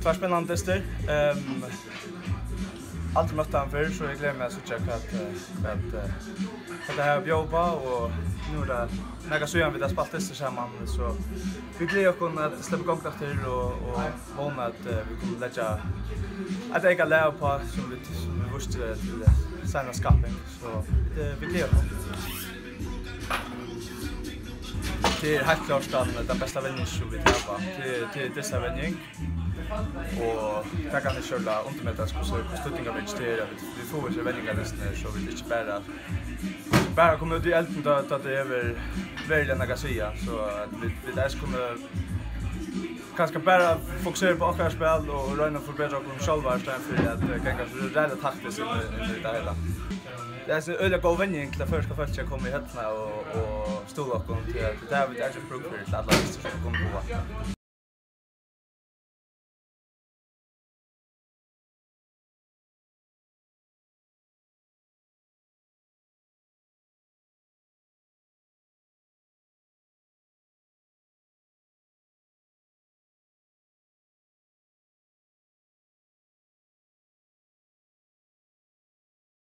var spännande tester. Aldrig mött han förr så jag glömmer att söka att det här jobba och nu där några så gör vi det spalt tester samman så vi glädjer oss att släppa igång till och våna att vi kommer lägga att jag kan lära på som vi visste till sina skapning så vi glädjer oss. Det är helt klart den bästa vändningen som vi tar till dessa vändning. Och där kan vi köra undermätas på stöttning av registrera. Vi får ju vändningar nästan så vi inte bara kommer ut i elden då att det är väldigt negativa så att vi där kommer kanske bara fokusera på akkurat spel och röna förbättra oss själva istället för att kanske rädda taktiskt i det hela. Det är så öliga god vändning till första folk kommer i hällarna och stå upp och till det här vi är så bruk för att alla som kommer på.